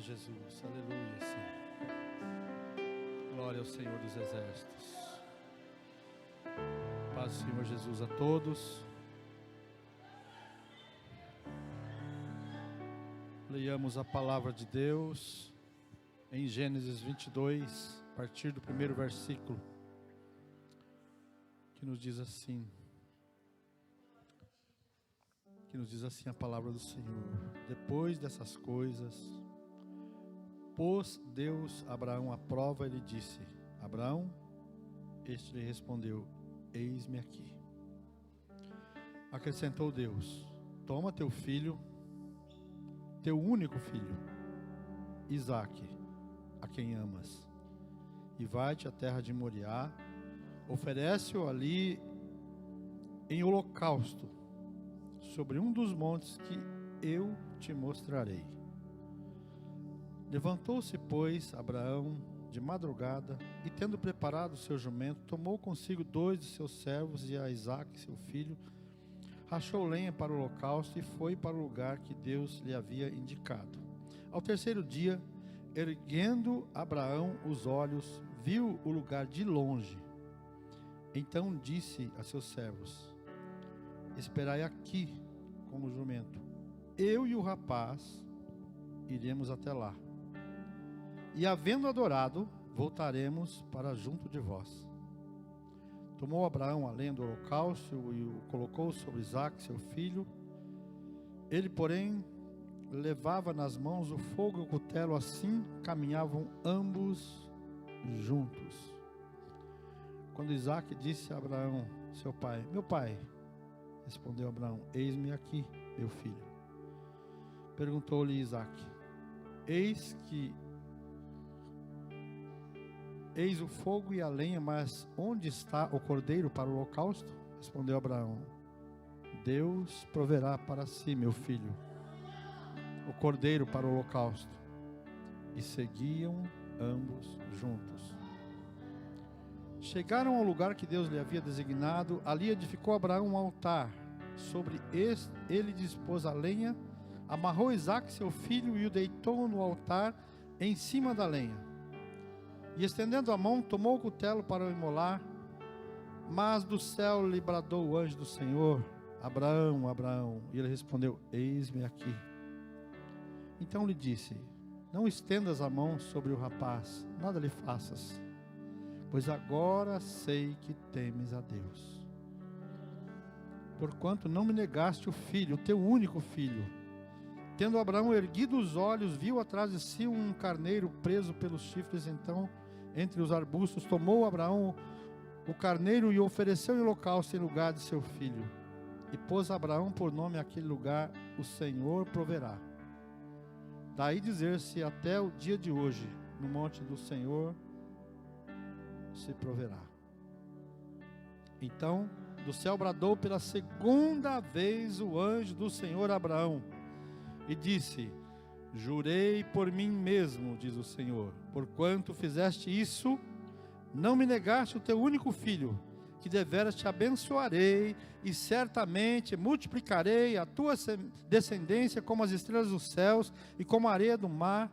Jesus, aleluia, Senhor. Glória ao Senhor dos Exércitos. Paz do Senhor Jesus a todos. Leiamos a palavra de Deus em Gênesis 22, a partir do primeiro versículo, que nos diz assim a palavra do Senhor. Depois dessas coisas, pôs Deus Abraão à prova e lhe disse: Abraão, este lhe respondeu: eis-me aqui. Acrescentou Deus: toma teu filho, teu único filho, Isaque, a quem amas, e vai-te à terra de Moriá, oferece-o ali em holocausto, sobre um dos montes que eu te mostrarei. Levantou-se, pois, Abraão de madrugada, e tendo preparado o seu jumento, tomou consigo 2 de seus servos e a Isaque, seu filho, rachou lenha para o holocausto e foi para o lugar que Deus lhe havia indicado. Ao terceiro dia, erguendo Abraão os olhos, viu o lugar de longe. Então disse a seus servos: esperai aqui com o jumento, eu e o rapaz iremos até lá, e havendo adorado, voltaremos para junto de vós. Tomou Abraão a lenha do holocausto e o colocou sobre Isaque, seu filho. Ele, porém, levava nas mãos o fogo e o cutelo, assim caminhavam ambos juntos. Quando Isaque disse a Abraão, seu pai: meu pai, respondeu Abraão: eis-me aqui, meu filho. Perguntou-lhe Isaque: Eis o fogo e a lenha, mas onde está o cordeiro para o holocausto? Respondeu Abraão: Deus proverá para si, meu filho, o cordeiro para o holocausto. E seguiam ambos juntos. Chegaram ao lugar que Deus lhe havia designado. Ali edificou Abraão um altar. Sobre ele dispôs a lenha, amarrou Isaque, seu filho, e o deitou no altar em cima da lenha. E estendendo a mão, tomou o cutelo para o imolar. Mas do céu lhe bradou o anjo do Senhor: Abraão, Abraão. E ele respondeu: eis-me aqui. Então lhe disse: não estendas a mão sobre o rapaz, nada lhe faças, pois agora sei que temes a Deus, porquanto não me negaste o filho, o teu único filho. Tendo Abraão erguido os olhos, viu atrás de si um carneiro preso pelos chifres. Então, entre os arbustos, tomou Abraão o carneiro e o ofereceu em holocausto em lugar de seu filho. E pôs Abraão por nome àquele lugar: o Senhor proverá. Daí dizer-se até o dia de hoje: no monte do Senhor se proverá. Então do céu bradou pela segunda vez o anjo do Senhor a Abraão e disse: jurei por mim mesmo, diz o Senhor, porquanto fizeste isso, não me negaste o teu único filho, que deveras te abençoarei e certamente multiplicarei a tua descendência como as estrelas dos céus e como a areia do mar.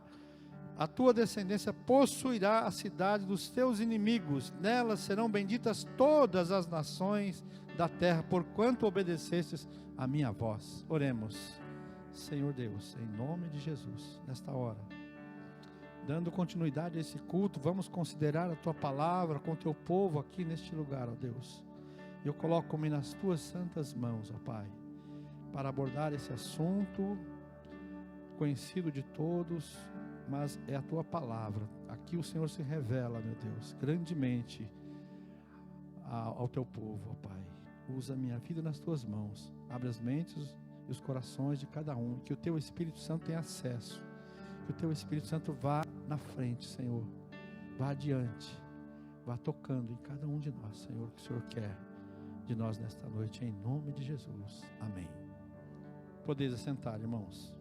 A tua descendência possuirá a cidade dos teus inimigos, nelas serão benditas todas as nações da terra, porquanto obedecestes a minha voz. Oremos. Senhor Deus, em nome de Jesus, nesta hora, dando continuidade a esse culto, vamos considerar a tua palavra com o teu povo aqui neste lugar, ó Deus. Eu coloco-me nas tuas santas mãos, ó Pai, para abordar esse assunto conhecido de todos, mas é a tua palavra. Aqui o Senhor se revela, meu Deus, grandemente ao teu povo, ó Pai. Usa a minha vida nas tuas mãos, abre as mentes e os corações de cada um, que o teu Espírito Santo tenha acesso, que o teu Espírito Santo vá na frente, Senhor, vá adiante, vá tocando em cada um de nós, Senhor, o que o Senhor quer de nós nesta noite, em nome de Jesus, amém. Podeis assentar, irmãos.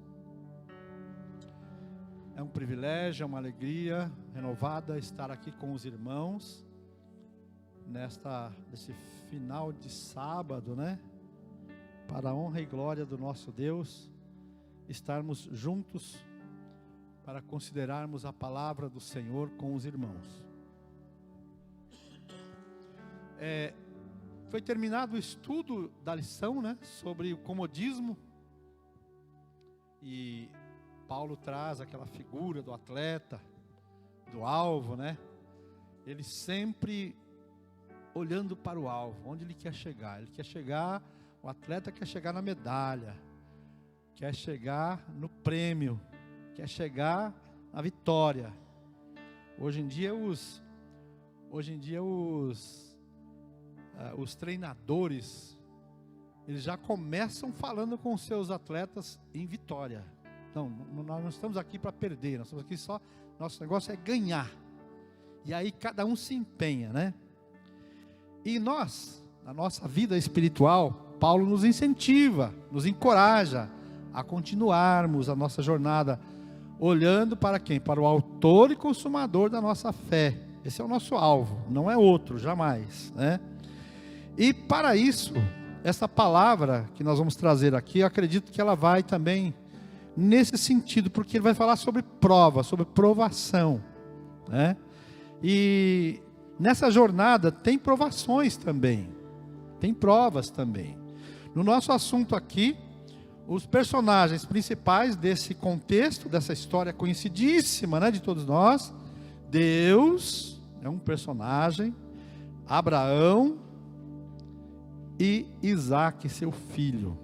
É um privilégio, é uma alegria renovada estar aqui com os irmãos nesse final de sábado, né? Para a honra e glória do nosso Deus, estarmos juntos para considerarmos a palavra do Senhor com os irmãos. Foi terminado o estudo da lição, né, sobre o comodismo, e Paulo traz aquela figura do atleta, do alvo, né? Ele sempre olhando para o alvo, onde ele quer chegar. Ele quer chegar, o atleta quer chegar na medalha, quer chegar no prêmio, quer chegar na vitória. Hoje em dia os treinadores, eles já começam falando com os seus atletas em vitória. Não, nós não estamos aqui para perder, nós estamos aqui só, nosso negócio é ganhar. E aí cada um se empenha, né? E nós, na nossa vida espiritual, Paulo nos incentiva, nos encoraja a continuarmos a nossa jornada, olhando para quem? Para o autor e consumador da nossa fé. Esse é o nosso alvo, não é outro, jamais, né? E para isso, essa palavra que nós vamos trazer aqui, eu acredito que ela vai também nesse sentido, porque ele vai falar sobre prova, sobre provação, né? E nessa jornada tem provações também, tem provas também. No nosso assunto aqui, os personagens principais desse contexto, dessa história conhecidíssima, né, de todos nós, Deus é um personagem, Abraão e Isaac, seu filho.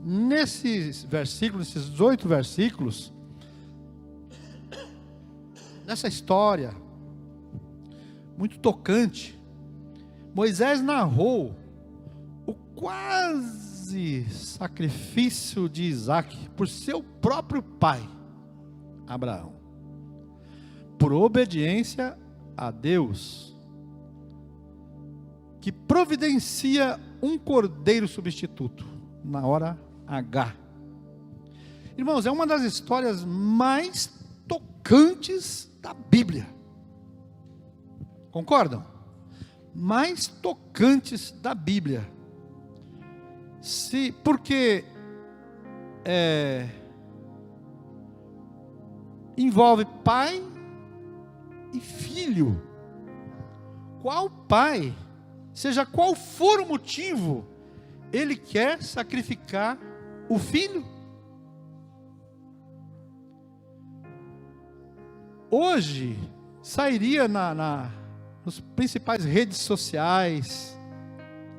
Nesses versículos, nesses 18 versículos, nessa história muito tocante, Moisés narrou o quase sacrifício de Isaac por seu próprio pai, Abraão, por obediência a Deus, que providencia um cordeiro substituto na hora H. Irmãos, é uma das histórias mais tocantes da Bíblia. Concordam? Mais tocantes da Bíblia. Porque envolve pai e filho. Qual pai, seja qual for o motivo, ele quer sacrificar o filho? Hoje sairia nos principais redes sociais,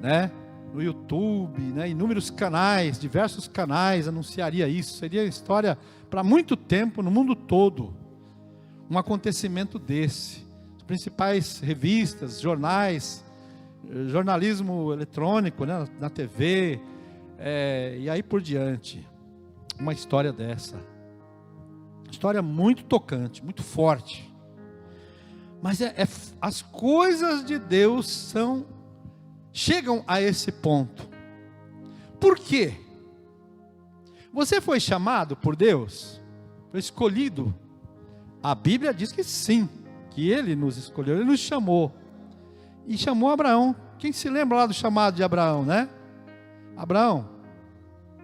né, no YouTube, né, inúmeros canais, diversos canais anunciaria isso. Seria história para muito tempo no mundo todo, um acontecimento desse. As principais revistas, jornais, jornalismo eletrônico, né, na TV, e aí por diante, uma história dessa, história muito tocante, muito forte. Mas as coisas de Deus chegam a esse ponto. Por quê? Você foi chamado por Deus? Foi escolhido? A Bíblia diz que sim, que Ele nos escolheu, Ele nos chamou. E chamou Abraão. Quem se lembra lá do chamado de Abraão, né? Abraão,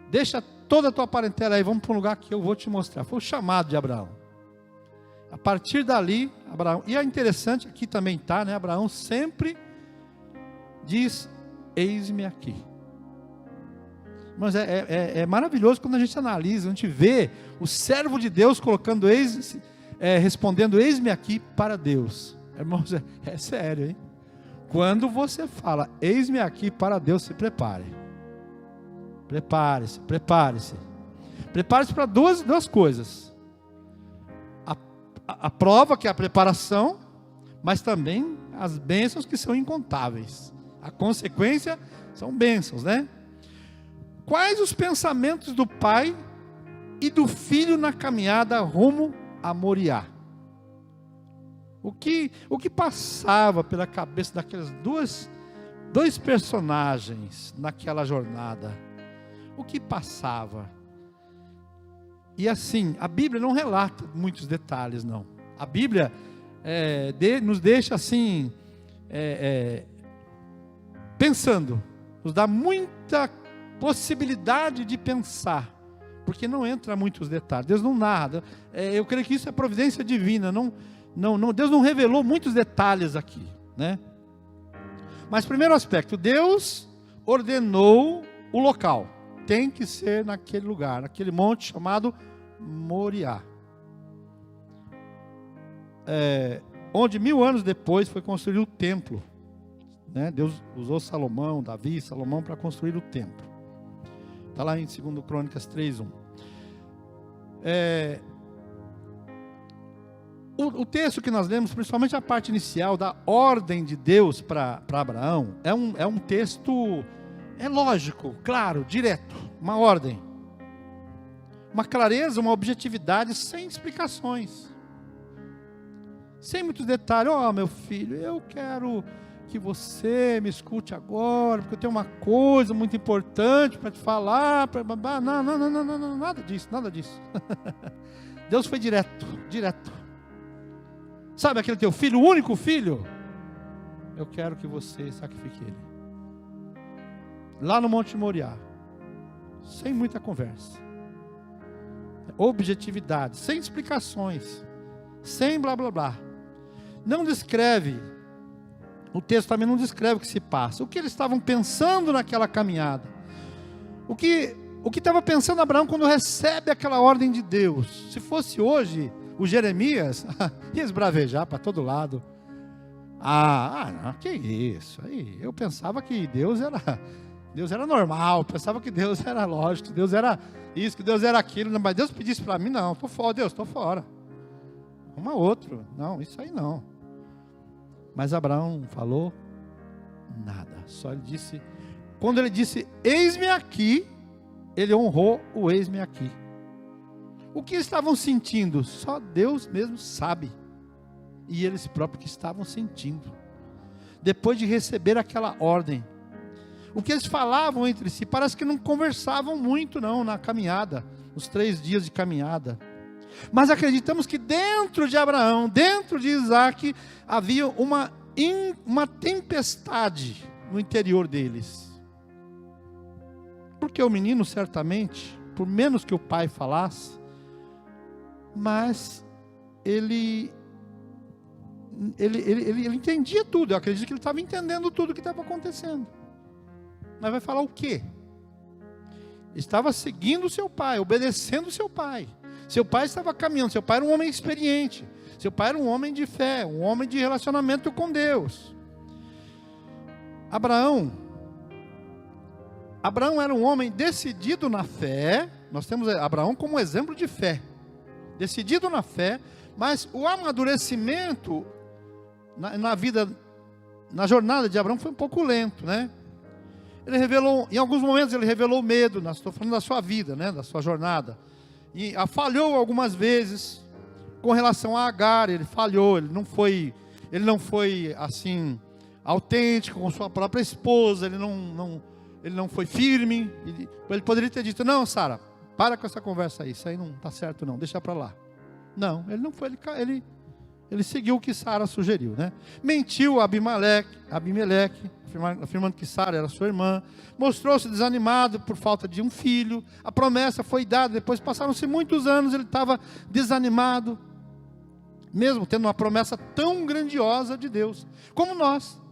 deixa toda a tua parentela aí, vamos para um lugar que eu vou te mostrar. Foi o chamado de Abraão. A partir dali, Abraão, e é interessante, aqui também está, né? Abraão sempre diz, eis-me aqui. Mas é maravilhoso quando a gente analisa, a gente vê o servo de Deus colocando respondendo, eis-me aqui para Deus. Irmãos, é sério, hein? Quando você fala, eis-me aqui para Deus, se prepare. Prepare-se, prepare-se. Prepare-se para duas coisas. A prova, que é a preparação, mas também as bênçãos, que são incontáveis. A consequência são bênçãos, né? Quais os pensamentos do pai e do filho na caminhada rumo a Moriá? O que passava pela cabeça daqueles dois personagens naquela jornada? O que passava? E assim, a Bíblia não relata muitos detalhes, não. A Bíblia nos deixa assim, pensando, nos dá muita possibilidade de pensar, porque não entra muitos detalhes. Deus não narra. Eu creio que isso é providência divina. Deus não revelou muitos detalhes aqui, né? Mas primeiro aspecto, Deus ordenou o local. Tem que ser naquele lugar, naquele monte chamado Moriá. Onde 1000 anos depois foi construído o templo, né? Deus usou Salomão para construir o templo. Está lá em 2 Crônicas 3:1. O texto que nós lemos, principalmente a parte inicial da ordem de Deus para Abraão, é um texto, lógico, claro, direto, uma ordem, uma clareza, uma objetividade, sem explicações, sem muitos detalhes. Meu filho, eu quero que você me escute agora, porque eu tenho uma coisa muito importante para te falar. Não, nada disso. Deus foi direto. Sabe aquele teu filho, o único filho? Eu quero que você sacrifique ele. Lá no Monte Moriá. Sem muita conversa. Objetividade, sem explicações. Sem blá blá blá. Não descreve, o texto também não descreve o que se passa. O que eles estavam pensando naquela caminhada. O que estava pensando Abraão quando recebe aquela ordem de Deus. Se fosse hoje, o Jeremias ia esbravejar para todo lado. Não, que isso? Aí eu pensava que Deus era normal, pensava que Deus era lógico, que Deus era isso, que Deus era aquilo, mas Deus pedisse para mim, não, estou fora, Deus, estou fora. Outro, não, isso aí não. Mas Abraão falou nada, só ele disse, quando ele disse, eis-me aqui, ele honrou o eis-me aqui. O que estavam sentindo? Só Deus mesmo sabe. E eles próprios que estavam sentindo. Depois de receber aquela ordem. O que eles falavam entre si, parece que não conversavam muito não, na caminhada. Os 3 dias de caminhada. Mas acreditamos que dentro de Abraão, dentro de Isaac, havia uma tempestade no interior deles. Porque o menino certamente, por menos que o pai falasse, mas ele entendia tudo. Eu acredito que ele estava entendendo tudo o que estava acontecendo. Mas vai falar o quê? Estava seguindo o seu pai, obedecendo o seu pai. Seu pai estava caminhando, seu pai era um homem experiente. Seu pai era um homem de fé, um homem de relacionamento com Deus. Abraão era um homem decidido na fé. Nós temos Abraão como exemplo de fé. Decidido na fé, mas o amadurecimento na jornada de Abraão foi um pouco lento, né? Ele revelou, em alguns momentos ele revelou medo, estou falando da sua vida, né? Da sua jornada, e falhou algumas vezes, com relação a Agar, ele falhou, ele não foi assim, autêntico com sua própria esposa, ele não foi firme, ele poderia ter dito, não, Sara, para com essa conversa aí, isso aí não está certo não, deixa para lá. Não, ele não foi, ele seguiu o que Sara sugeriu, né? Mentiu a Abimeleque, afirmando que Sara era sua irmã, mostrou-se desanimado por falta de um filho, a promessa foi dada, depois passaram-se muitos anos, ele estava desanimado, mesmo tendo uma promessa tão grandiosa de Deus, como nós.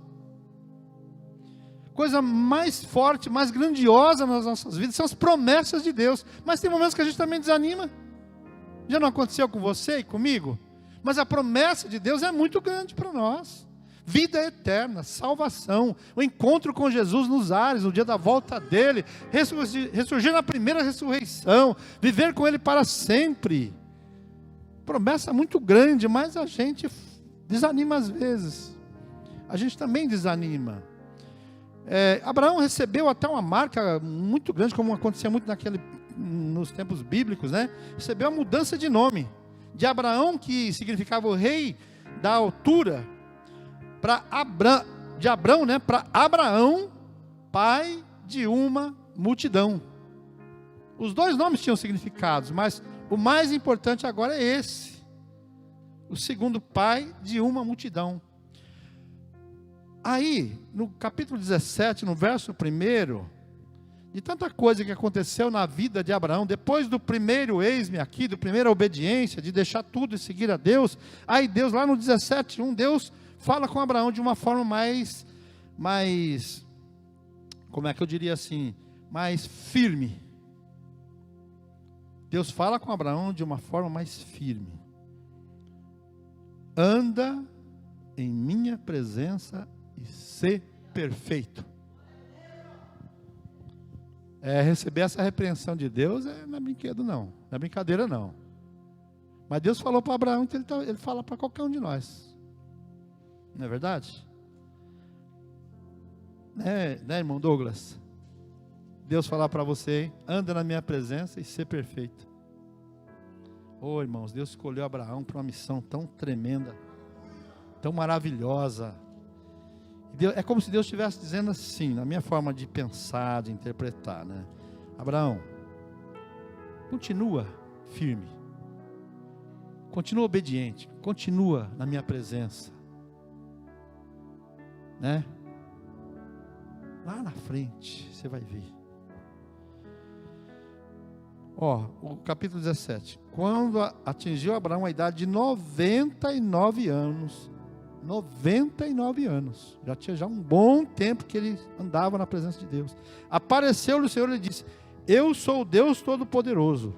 Coisa mais forte, mais grandiosa nas nossas vidas são as promessas de Deus. Mas tem momentos que a gente também desanima. Já não aconteceu com você e comigo? Mas a promessa de Deus é muito grande para nós. Vida eterna, salvação, o encontro com Jesus nos ares, no dia da volta dele, ressurgir na primeira ressurreição, viver com ele para sempre. Promessa muito grande, mas a gente desanima às vezes. A gente também desanima. Abraão recebeu até uma marca muito grande, como acontecia muito nos tempos bíblicos, né? Recebeu a mudança de nome, de Abraão, que significava o rei da altura, de Abrão, né? Para Abraão, pai de uma multidão. Os dois nomes tinham significados, mas o mais importante agora é esse, o segundo, pai de uma multidão. Aí, no capítulo 17, no verso 1, de tanta coisa que aconteceu na vida de Abraão, depois do primeiro eis-me aqui, da primeira obediência, de deixar tudo e seguir a Deus, aí Deus, lá no 17:1, Deus fala com Abraão de uma forma mais, como é que eu diria assim, mais firme. Deus fala com Abraão de uma forma mais firme. Anda em minha presença e sê perfeito. Receber essa repreensão de Deus não é brinquedo não, não é brincadeira não. Mas Deus falou para Abraão, então ele fala para qualquer um de nós. Não é verdade? Né, irmão Douglas? Deus falar para você, hein? Anda na minha presença e ser perfeito. Irmãos, Deus escolheu Abraão para uma missão tão tremenda, tão maravilhosa. É como se Deus estivesse dizendo assim, na minha forma de pensar, de interpretar, né? Abraão, continua firme, continua obediente, continua na minha presença, né? Lá na frente, você vai ver. O capítulo 17. Quando atingiu Abraão a idade de 99 anos. 99 anos. Já tinha um bom tempo que ele andava na presença de Deus. Apareceu-lhe o Senhor e lhe disse: eu sou o Deus Todo-Poderoso.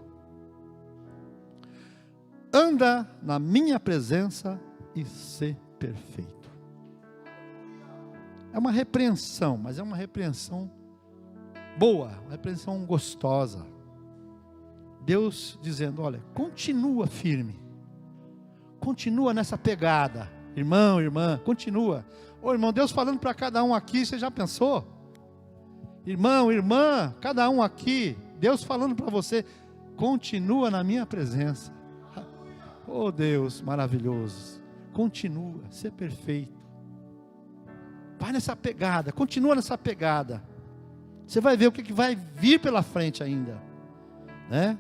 Anda na minha presença e sê perfeito. É uma repreensão, mas é uma repreensão boa, uma repreensão gostosa. Deus dizendo: olha, continua firme, continua nessa pegada, irmão, irmã, continua. Irmão, Deus falando para cada um aqui, você já pensou? Irmão, irmã, cada um aqui, Deus falando para você, continua na minha presença. Deus maravilhoso, continua, ser perfeito. Vai nessa pegada, continua nessa pegada. Você vai ver o que vai vir pela frente ainda, né?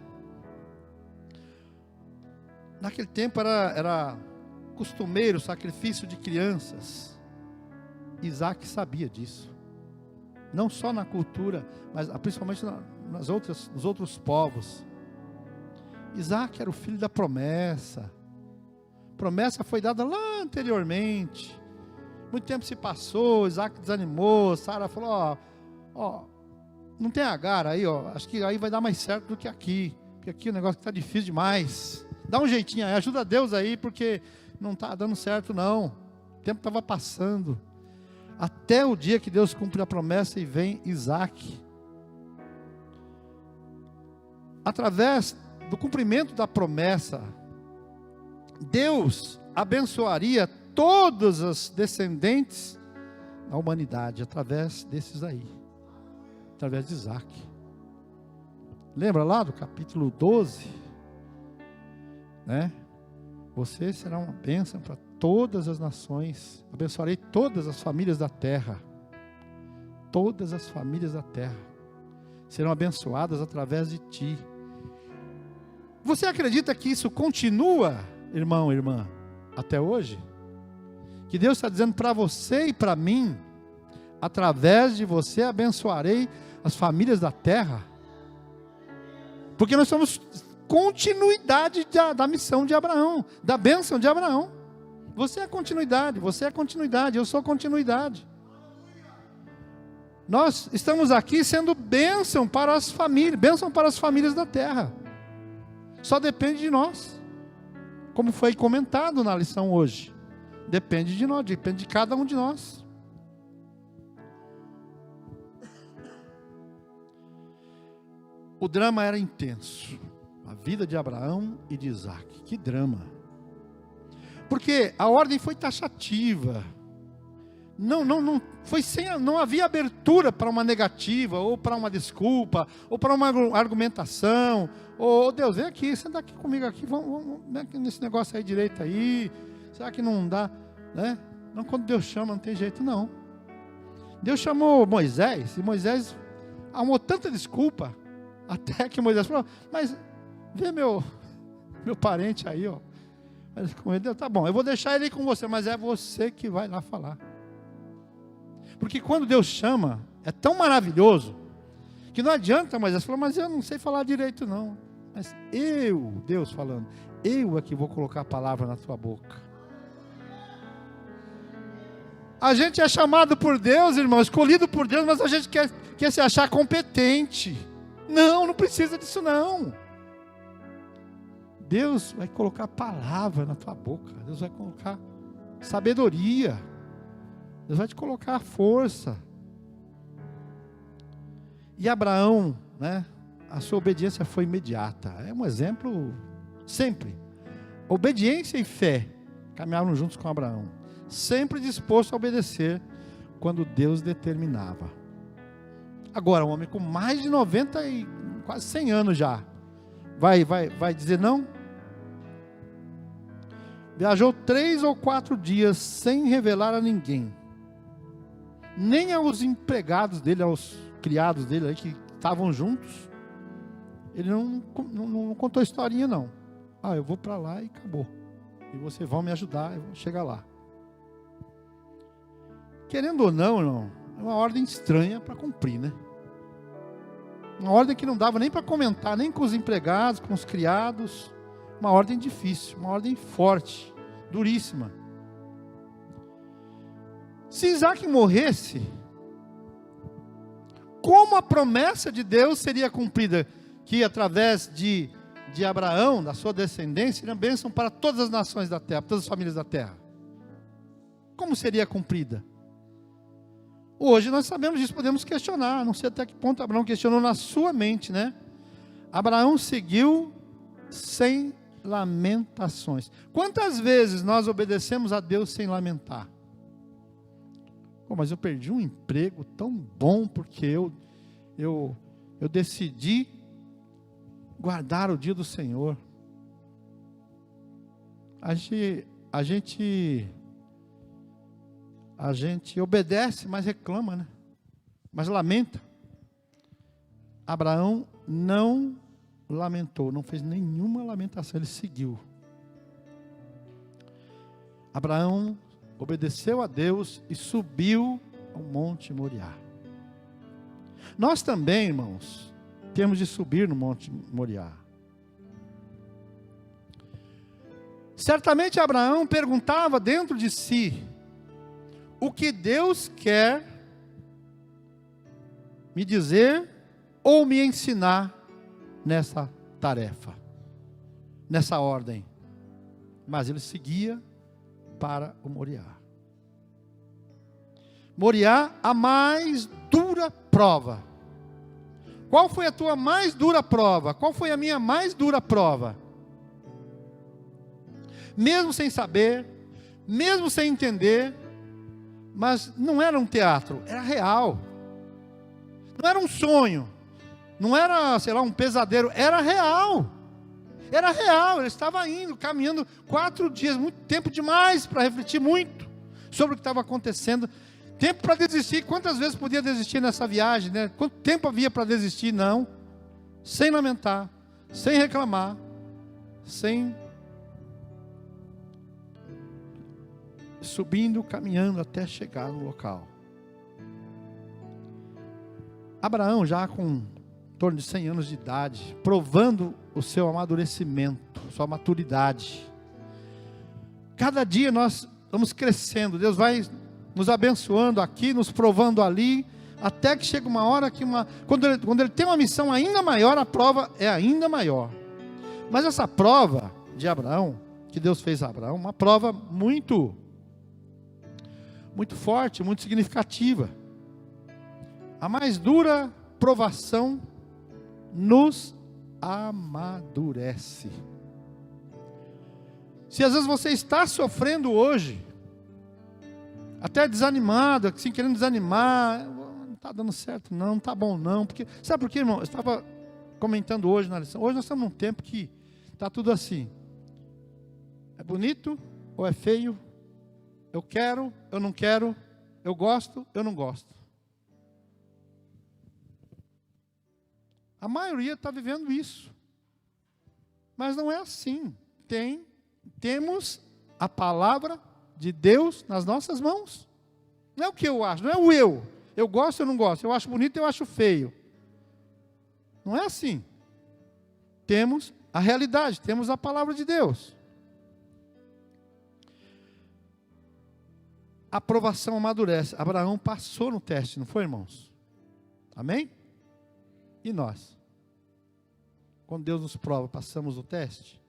Naquele tempo era costumeiro o sacrifício de crianças. Isaac sabia disso. Não só na cultura, mas principalmente nos outros povos. Isaac era o filho da promessa. A promessa foi dada lá anteriormente. Muito tempo se passou, Isaac desanimou, Sara falou: não tem Agar aí, acho que aí vai dar mais certo do que aqui. Porque aqui o negócio está difícil demais. Dá um jeitinho aí, ajuda Deus aí, porque não está dando certo não. O tempo estava passando. Até o dia que Deus cumpre a promessa e vem Isaac. Através do cumprimento da promessa, Deus abençoaria todos os descendentes da humanidade, através desses aí. Através de Isaac. Lembra lá do capítulo 12? Né? Você será uma bênção para todas as nações. Abençoarei todas as famílias da terra. Todas as famílias da terra serão abençoadas através de ti. Você acredita que isso continua, irmão e irmã, até hoje? Que Deus está dizendo para você e para mim: através de você abençoarei as famílias da terra. Porque nós somos continuidade da missão de Abraão, da bênção de Abraão. Você é continuidade, eu sou continuidade. Nós estamos aqui sendo bênção para as famílias da terra. Só depende de nós. Como foi comentado na lição hoje. Depende de nós, depende de cada um de nós. O drama era intenso. A vida de Abraão e de Isaac. Que drama. Porque a ordem foi taxativa. Não havia abertura para uma negativa, ou para uma desculpa, ou para uma argumentação. Deus, vem aqui, senta aqui comigo aqui, vamos nesse negócio aí direito aí. Será que não dá? Né? Não, quando Deus chama, não tem jeito não. Deus chamou Moisés, e Moisés arrumou tanta desculpa, até que Moisés falou: mas vê meu parente aí, ó. Mas Deus, tá bom, eu vou deixar ele com você, mas é você que vai lá falar. Porque quando Deus chama, é tão maravilhoso, Que não adianta, Moisés falou, mas eu não sei falar direito não. Mas Deus falando, eu é que vou colocar a palavra na tua boca. A gente é chamado por Deus, irmão, escolhido por Deus, mas a gente quer se achar competente. Não precisa disso não. Deus vai colocar a palavra na tua boca. Deus vai colocar sabedoria. Deus vai te colocar força. E Abraão, né? A sua obediência foi imediata. É um exemplo sempre. Obediência e fé caminharam juntos com Abraão. Sempre disposto a obedecer quando Deus determinava. Agora, um homem com mais de 90 e quase 100 anos já, vai dizer não? Viajou 3 ou 4 dias sem revelar a ninguém, nem aos empregados dele, aos criados dele aí que estavam juntos. Ele não contou historinha não. Eu vou para lá e acabou. E vocês vão me ajudar, eu vou chegar lá. Querendo ou não, irmão, é uma ordem estranha para cumprir, né? Uma ordem que não dava nem para comentar, nem com os empregados, com os criados. Uma ordem difícil, uma ordem forte, duríssima. Se Isaac morresse, como a promessa de Deus seria cumprida? Que através de Abraão, da sua descendência, seria bênção para todas as nações da terra, todas as famílias da terra. Como seria cumprida? Hoje nós sabemos disso, podemos questionar, não sei até que ponto Abraão questionou na sua mente, né? Abraão seguiu sem lamentações. Quantas vezes nós obedecemos a Deus sem lamentar? Mas eu perdi um emprego tão bom porque eu decidi guardar o dia do Senhor. A gente obedece, mas reclama, né? Mas lamenta. Abraão não lamentou, não fez nenhuma lamentação, ele seguiu. Abraão obedeceu a Deus e subiu ao Monte Moriá. Nós também, irmãos, temos de subir no Monte Moriá. Certamente Abraão perguntava dentro de si: o que Deus quer me dizer ou me ensinar nessa tarefa, nessa ordem? Mas ele seguia para o Moriá. Moriá, a mais dura prova. Qual foi a tua mais dura prova? Qual foi a minha mais dura prova? Mesmo sem saber, mesmo sem entender, mas não era um teatro, era real. Não era um sonho, não era, sei lá, um pesadelo, era real. Era real, ele estava indo, caminhando 4 dias, muito tempo demais para refletir muito sobre o que estava acontecendo. Tempo para desistir, quantas vezes podia desistir nessa viagem, né? Quanto tempo havia para desistir? Não, sem lamentar, sem reclamar, subindo, caminhando até chegar no local. Abraão, já com em torno de 100 anos de idade, provando o seu amadurecimento, sua maturidade. Cada dia nós vamos crescendo, Deus vai nos abençoando aqui, nos provando ali, até que chega uma hora que quando ele tem uma missão ainda maior, a prova é ainda maior. Mas essa prova de Abraão, que Deus fez a Abraão, uma prova muito forte, muito significativa. A mais dura provação nos amadurece. Se às vezes você está sofrendo hoje, até desanimado, assim, querendo desanimar, não está dando certo não está bom não, porque, sabe por quê, irmão? Eu estava comentando hoje na lição, hoje nós estamos num tempo que está tudo assim, é bonito ou é feio, eu quero, eu não quero, eu gosto, eu não gosto. A maioria está vivendo isso. Mas não é assim. Temos a palavra de Deus nas nossas mãos. Não é o que eu acho, não é o eu. Eu gosto, eu não gosto. Eu acho bonito, eu acho feio. Não é assim. Temos a realidade, temos a palavra de Deus. A aprovação amadurece. Abraão passou no teste, não foi, irmãos? Amém? E nós? Quando Deus nos prova, passamos no teste?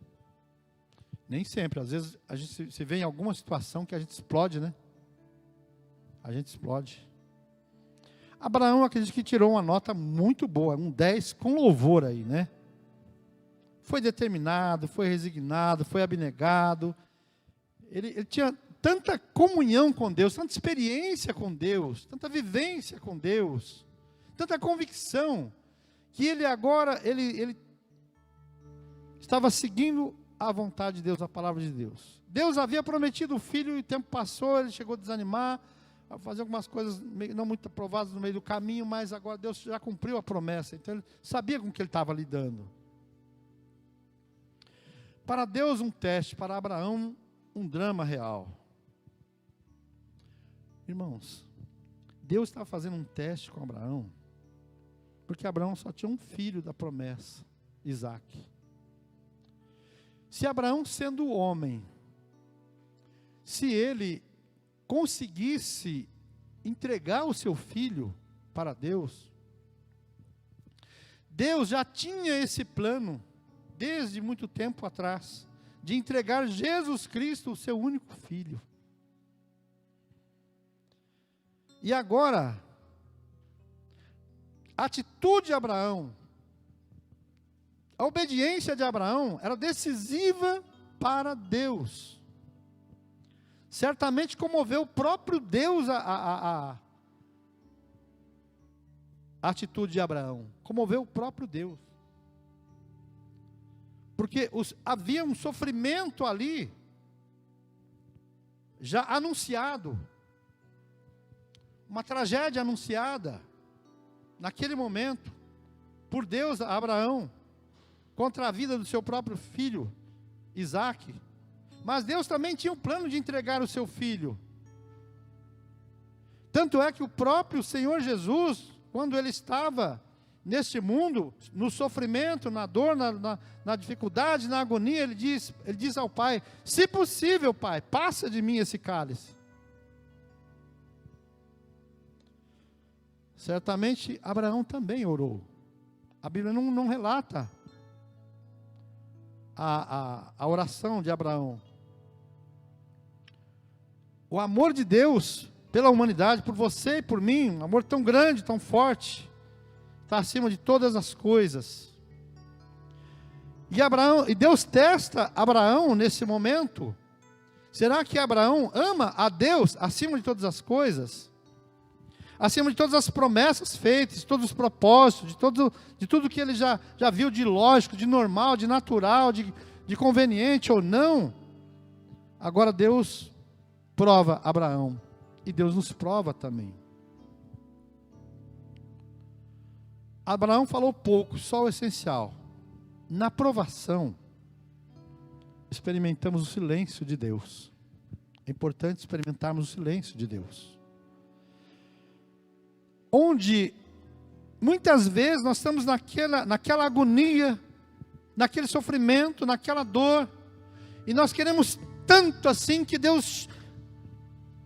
Nem sempre. Às vezes a gente se vê em alguma situação que a gente explode, né? A gente explode. Abraão, acredito que tirou uma nota muito boa, um 10 com louvor aí, né? Foi determinado, foi resignado, foi abnegado. Ele tinha tanta comunhão com Deus, tanta experiência com Deus, tanta vivência com Deus, tanta convicção, que ele agora, ele estava seguindo a vontade de Deus, a palavra de Deus. Deus havia prometido o filho e o tempo passou, ele chegou a desanimar, a fazer algumas coisas não muito aprovadas no meio do caminho, mas agora Deus já cumpriu a promessa, então ele sabia com o que ele estava lidando. Para Deus um teste, para Abraão um drama real. Irmãos, Deus estava fazendo um teste com Abraão, porque Abraão só tinha um filho da promessa, Isaque. Se Abraão, sendo homem, se ele conseguisse entregar o seu filho para Deus, Deus já tinha esse plano, desde muito tempo atrás, de entregar Jesus Cristo, o seu único filho. E agora, a atitude de Abraão, a obediência de Abraão era decisiva para Deus. Certamente comoveu o próprio Deus a atitude de Abraão. Comoveu o próprio Deus. Porque havia um sofrimento ali, já anunciado. Uma tragédia anunciada, naquele momento, por Deus a Abraão, contra a vida do seu próprio filho, Isaque. Mas Deus também tinha um plano de entregar o seu filho. Tanto é que o próprio Senhor Jesus, quando ele estava neste mundo, no sofrimento, na dor, na dificuldade, na agonia, ele diz ao Pai: se possível, Pai, passa de mim esse cálice. Certamente Abraão também orou. A Bíblia não relata a oração de Abraão. O amor de Deus pela humanidade, por você e por mim, um amor tão grande, tão forte, está acima de todas as coisas. E Deus testa Abraão nesse momento. Será que Abraão ama a Deus acima de todas as coisas? Acima de todas as promessas feitas, de todos os propósitos, de tudo que ele já viu de lógico, de normal, de natural, de conveniente ou não. Agora Deus prova Abraão, e Deus nos prova também. Abraão falou pouco, só o essencial. Na provação, experimentamos o silêncio de Deus. É importante experimentarmos o silêncio de Deus. Onde muitas vezes nós estamos naquela agonia, naquele sofrimento, naquela dor, e nós queremos tanto assim que Deus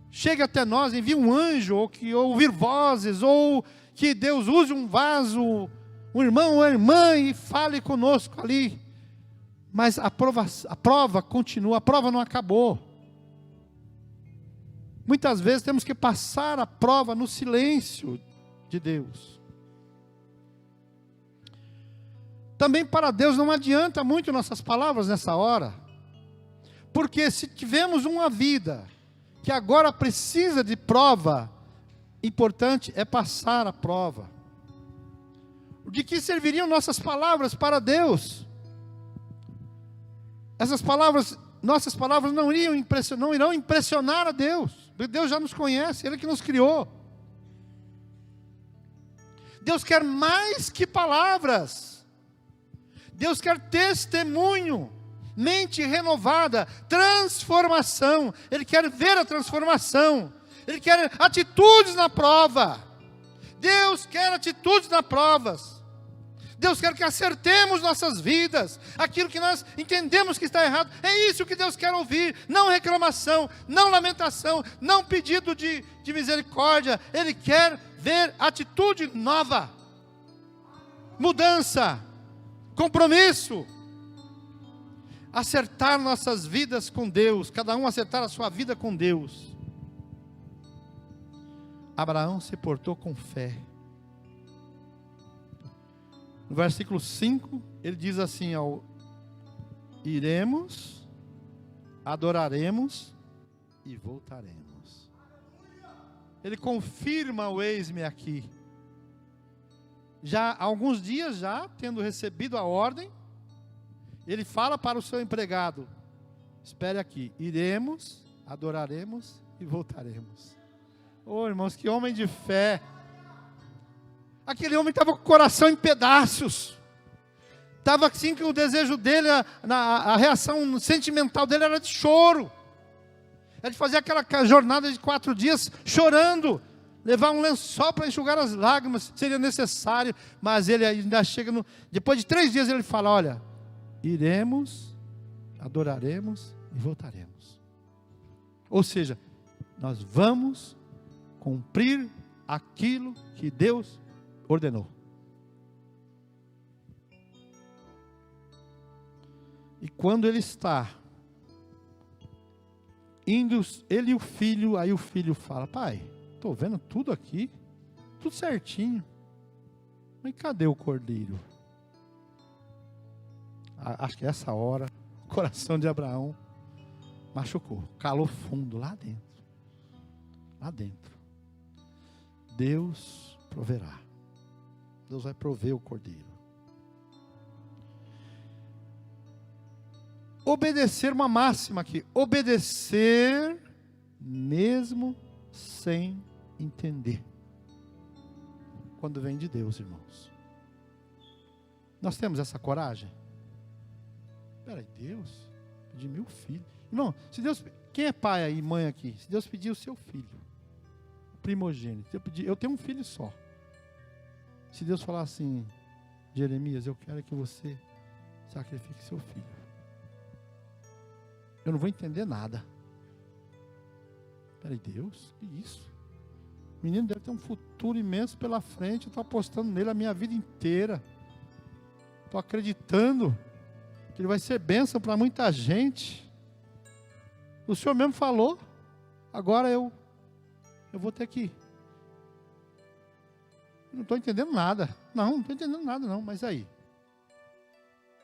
chegue até nós, envie um anjo, ou que ouvir vozes, ou que Deus use um vaso, um irmão ou uma irmã, e fale conosco ali. Mas a prova continua, a prova não acabou. Muitas vezes temos que passar a prova no silêncio de Deus. Também para Deus não adianta muito nossas palavras nessa hora, porque se tivermos uma vida que agora precisa de prova, importante é passar a prova. De que serviriam nossas palavras para Deus? Nossas palavras não irão impressionar a Deus. Deus já nos conhece, Ele que nos criou. Deus quer mais que palavras. Deus quer testemunho, mente renovada, transformação. Ele quer ver a transformação. Ele quer atitudes na prova. Deus quer atitudes na provas. Deus quer que acertemos nossas vidas, aquilo que nós entendemos que está errado. É isso que Deus quer ouvir, não reclamação, não lamentação, não pedido de misericórdia. Ele quer ver atitude nova, mudança, compromisso. Acertar nossas vidas com Deus, cada um acertar a sua vida com Deus. Abraão se portou com fé. No versículo 5, ele diz assim: iremos, adoraremos e voltaremos. Ele confirma o eis-me aqui. Já há alguns dias, já tendo recebido a ordem, ele fala para o seu empregado: espere aqui, iremos, adoraremos e voltaremos. Oh, irmãos, que homem de fé! Aquele homem estava com o coração em pedaços. Estava assim que o desejo dele, a reação sentimental dele era de choro. Era de fazer aquela jornada de 4 dias chorando. Levar um lençol para enxugar as lágrimas, seria necessário. Mas ele ainda chega, depois de 3 dias ele fala: olha, iremos, adoraremos e voltaremos. Ou seja, nós vamos cumprir aquilo que Deus ordenou. E quando ele está indo, ele e o filho, aí o filho fala: pai, estou vendo tudo aqui, tudo certinho, mas cadê o cordeiro? Acho que essa hora o coração de Abraão machucou, calou fundo lá dentro. Lá dentro. Deus proverá. Deus vai prover o cordeiro. Obedecer, uma máxima aqui: obedecer mesmo sem entender. Quando vem de Deus, irmãos. Nós temos essa coragem? Espera aí, Deus pediu meu filho. Irmão, se Deus, quem é pai aí, mãe aqui? Se Deus pedir o seu filho, o primogênito, eu tenho um filho só. Se Deus falar assim: Jeremias, eu quero que você sacrifique seu filho, eu não vou entender nada. Peraí, Deus, que isso? O menino deve ter um futuro imenso pela frente. Eu estou apostando nele a minha vida inteira. Estou acreditando que ele vai ser bênção para muita gente. O Senhor mesmo falou. Agora eu vou ter que... Não estou entendendo nada. Não estou entendendo nada não. Mas aí,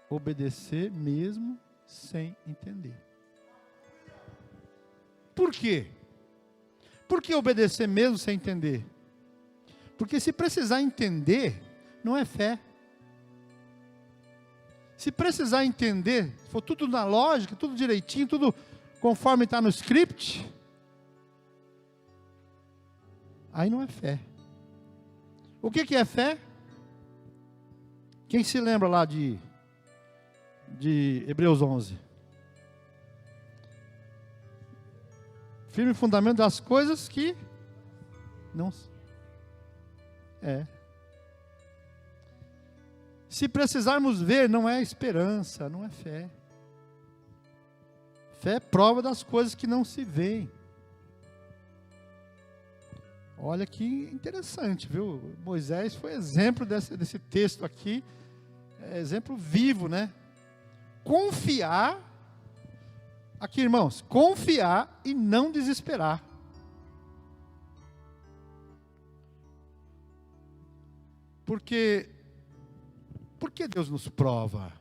obedecer mesmo sem entender. Por quê? Por que obedecer mesmo sem entender? Porque se precisar entender, não é fé. Se precisar entender, se for tudo na lógica, tudo direitinho, tudo conforme está no script, aí não é fé. O que é fé? Quem se lembra lá de Hebreus 11? Firme fundamento das coisas que não... Se precisarmos ver, não é esperança, não é fé. Fé é prova das coisas que não se veem. Olha que interessante, viu? Moisés foi exemplo desse texto aqui, exemplo vivo, né? Confiar, aqui irmãos, confiar e não desesperar. Por que Deus nos prova?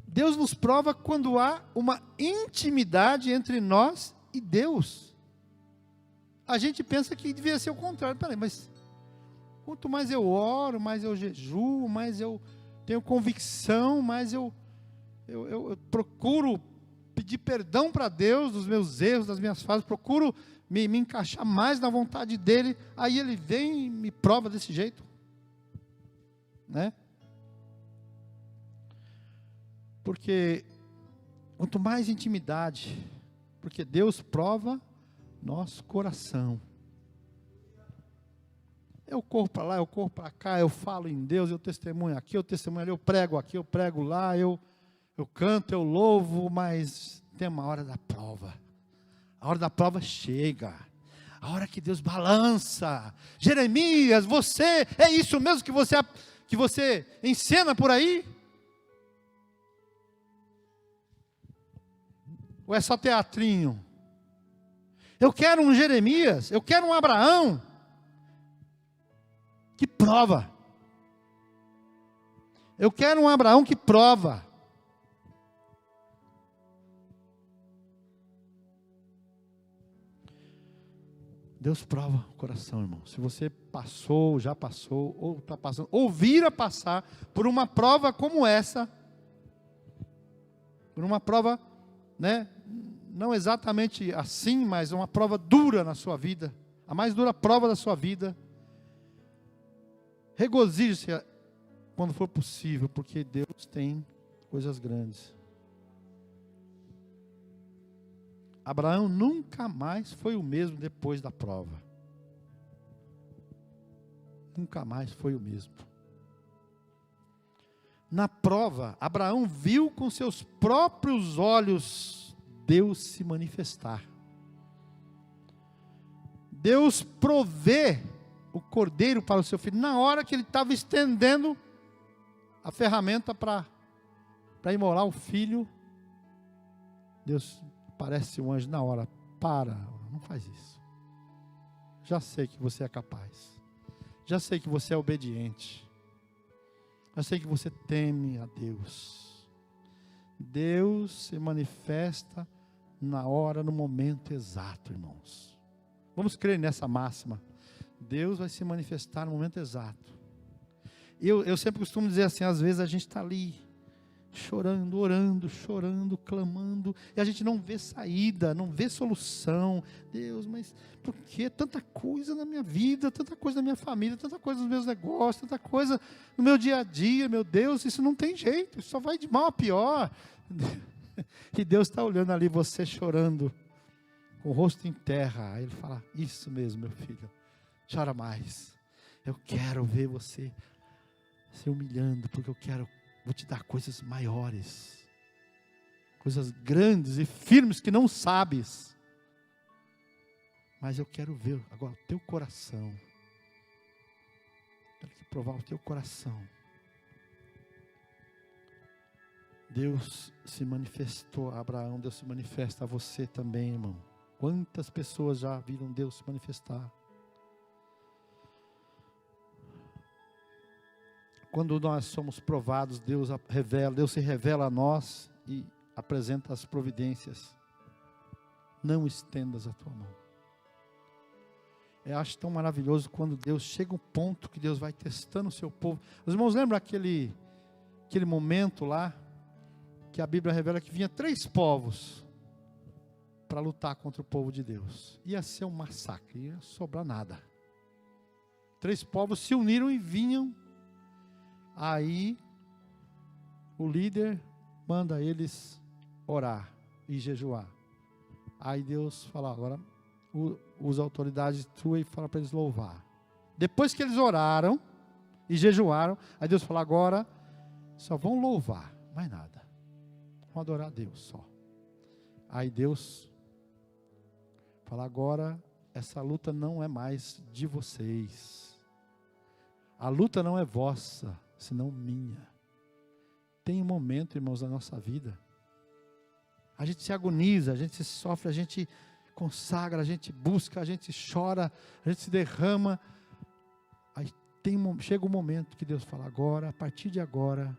Deus nos prova quando há uma intimidade entre nós e Deus. A gente pensa que devia ser o contrário. Peraí, mas quanto mais eu oro, mais eu jejuo, mais eu tenho convicção, mais eu procuro pedir perdão para Deus dos meus erros, das minhas falhas, procuro me encaixar mais na vontade dEle, aí Ele vem e me prova desse jeito, né? Porque quanto mais intimidade, porque Deus prova nosso coração. Eu corro para lá, eu corro para cá, eu falo em Deus, eu testemunho aqui, eu testemunho ali, eu prego aqui, eu prego lá, eu canto, eu louvo, mas tem uma hora da prova. A hora da prova chega. A hora que Deus balança. Jeremias, você, é isso mesmo que você ensina por aí? Ou é só teatrinho? Eu quero um Jeremias, eu quero um Abraão que prova. Eu quero um Abraão que prova. Deus prova o coração, irmão. Se você passou, já passou, ou está passando, ou vir a passar por uma prova como essa, por uma prova, né, não exatamente assim, mas uma prova dura na sua vida, a mais dura prova da sua vida, regozije-se quando for possível, porque Deus tem coisas grandes. Abraão nunca mais foi o mesmo depois da prova. Nunca mais foi o mesmo. Na prova, Abraão viu com seus próprios olhos Deus se manifestar. Deus provê o cordeiro para o seu filho, na hora que ele estava estendendo a ferramenta para imolar o filho. Deus aparece um anjo na hora. Para, não faz isso. Já sei que você é capaz. Já sei que você é obediente. Já sei que você teme a Deus. Deus se manifesta na hora, no momento exato, irmãos. Vamos crer nessa máxima. Deus vai se manifestar no momento exato. Eu sempre costumo dizer assim, às vezes a gente está ali, chorando, orando, chorando, clamando, e a gente não vê saída, não vê solução. Deus, mas por que tanta coisa na minha vida, tanta coisa na minha família, tanta coisa nos meus negócios, tanta coisa no meu dia a dia, meu Deus, isso não tem jeito, isso só vai de mal a pior. E Deus está olhando ali, você chorando, com o rosto em terra. Aí Ele fala, isso mesmo, meu filho, chora mais, eu quero ver você se humilhando, porque vou te dar coisas maiores, coisas grandes e firmes que não sabes, mas eu quero ver agora o teu coração, quero provar o teu coração. Deus se manifestou a Abraão, Deus se manifesta a você também, irmão. Quantas pessoas já viram Deus se manifestar? Quando nós somos provados, Deus se revela a nós e apresenta as providências. Não estendas a tua mão. Eu acho tão maravilhoso quando Deus chega um ponto que Deus vai testando o seu povo. Os irmãos lembram aquele momento lá, que a Bíblia revela que vinha 3 povos para lutar contra o povo de Deus. Ia ser um massacre, ia sobrar nada. 3 povos se uniram e vinham. Aí, o líder manda eles orar e jejuar. Aí Deus fala, agora usa a autoridade tua e fala para eles louvar. Depois que eles oraram e jejuaram, aí Deus fala, agora só vão louvar, mais nada. Vão adorar a Deus só. Aí Deus fala, agora essa luta não é mais de vocês. A luta não é vossa, senão minha. Tem um momento, irmãos, da nossa vida, a gente se agoniza, a gente se sofre, a gente consagra, a gente busca, a gente chora, a gente se derrama. Aí chega um momento que Deus fala, agora, a partir de agora,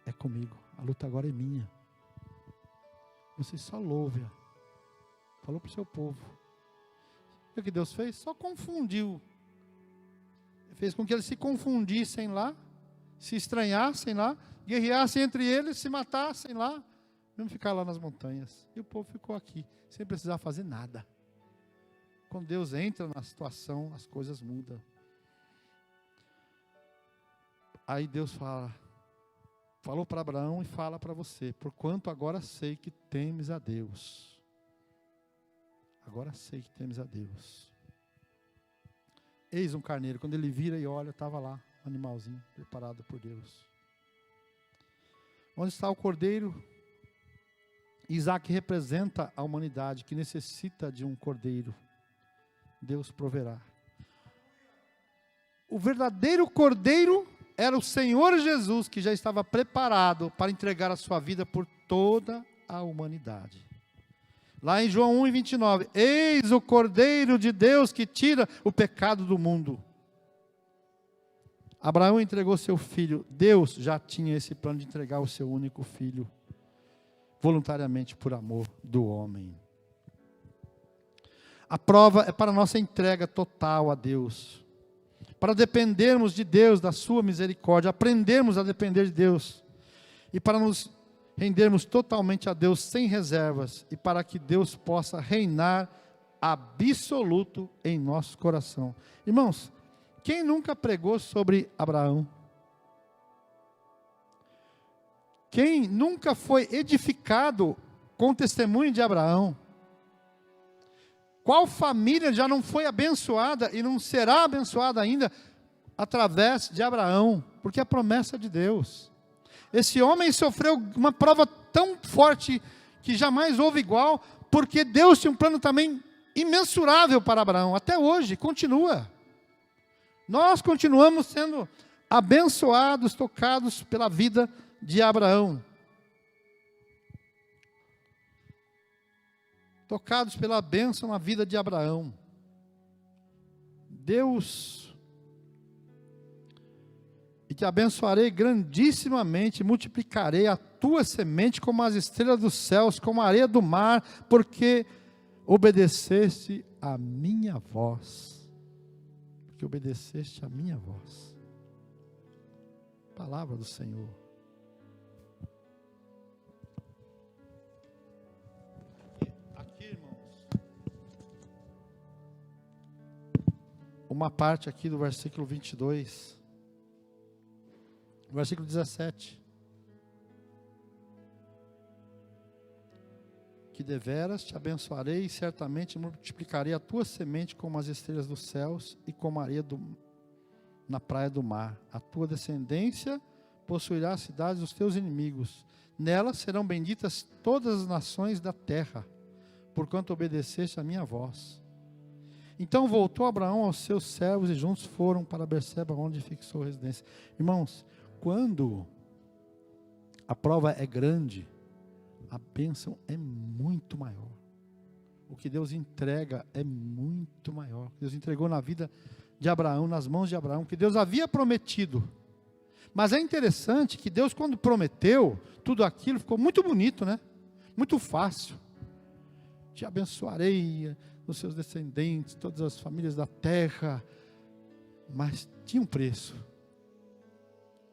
é comigo, a luta agora é minha. Você só louve. Falou para o seu povo. O que Deus fez? Só confundiu. Fez com que eles se confundissem lá, se estranhassem lá, guerreassem entre eles, se matassem lá, mesmo ficar lá nas montanhas. E o povo ficou aqui, sem precisar fazer nada. Quando Deus entra na situação, as coisas mudam. Aí Deus falou para Abraão e fala para você, porquanto agora sei que temes a Deus. Agora sei que temes a Deus. Eis um carneiro. Quando ele vira e olha, estava lá, um animalzinho preparado por Deus. Onde está o cordeiro? Isaac representa a humanidade que necessita de um cordeiro. Deus proverá. O verdadeiro cordeiro era o Senhor Jesus, que já estava preparado para entregar a sua vida por toda a humanidade. Lá em João 1:29, eis o Cordeiro de Deus que tira o pecado do mundo. Abraão entregou seu filho. Deus já tinha esse plano de entregar o seu único filho, voluntariamente por amor do homem. A prova é para a nossa entrega total a Deus. Para dependermos de Deus, da sua misericórdia, aprendermos a depender de Deus. E para nos rendermos totalmente a Deus sem reservas, e para que Deus possa reinar absoluto em nosso coração. Irmãos, quem nunca pregou sobre Abraão? Quem nunca foi edificado com o testemunho de Abraão? Qual família já não foi abençoada e não será abençoada ainda através de Abraão? Porque é a promessa de Deus. Esse homem sofreu uma prova tão forte que jamais houve igual, porque Deus tinha um plano também imensurável para Abraão. Até hoje, continua. Nós continuamos sendo abençoados, tocados pela vida de Abraão. Tocados pela bênção na vida de Abraão. Deus, e te abençoarei grandissimamente, multiplicarei a tua semente como as estrelas dos céus, como a areia do mar, porque obedeceste a minha voz. Porque obedeceste a minha voz. Palavra do Senhor. Uma parte aqui do versículo 22, versículo 17, que deveras te abençoarei e certamente multiplicarei a tua semente como as estrelas dos céus e como a areia na praia do mar. A tua descendência possuirá as cidades dos teus inimigos, nelas serão benditas todas as nações da terra, porquanto obedeceste a minha voz. Então voltou Abraão aos seus servos e juntos foram para Berseba, onde fixou residência. Irmãos, quando a prova é grande, a bênção é muito maior. O que Deus entrega é muito maior. Deus entregou na vida de Abraão, nas mãos de Abraão, que Deus havia prometido. Mas é interessante que Deus, quando prometeu, tudo aquilo ficou muito bonito, né? Muito fácil. Te abençoarei os seus descendentes, todas as famílias da terra. Mas tinha um preço.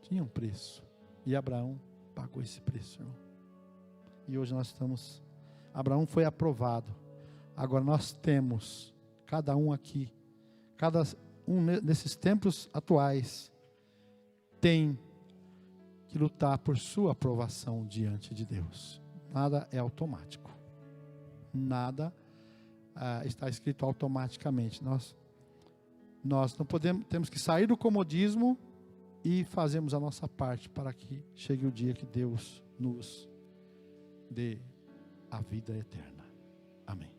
Tinha um preço. E Abraão pagou esse preço, irmão. E hoje nós estamos... Abraão foi aprovado. Agora nós temos, cada um aqui, cada um nesses tempos atuais, tem que lutar por sua aprovação diante de Deus. Nada é automático. Nada está escrito automaticamente. Nós não podemos, temos que sair do comodismo e fazermos a nossa parte para que chegue o dia que Deus nos dê a vida eterna. Amém.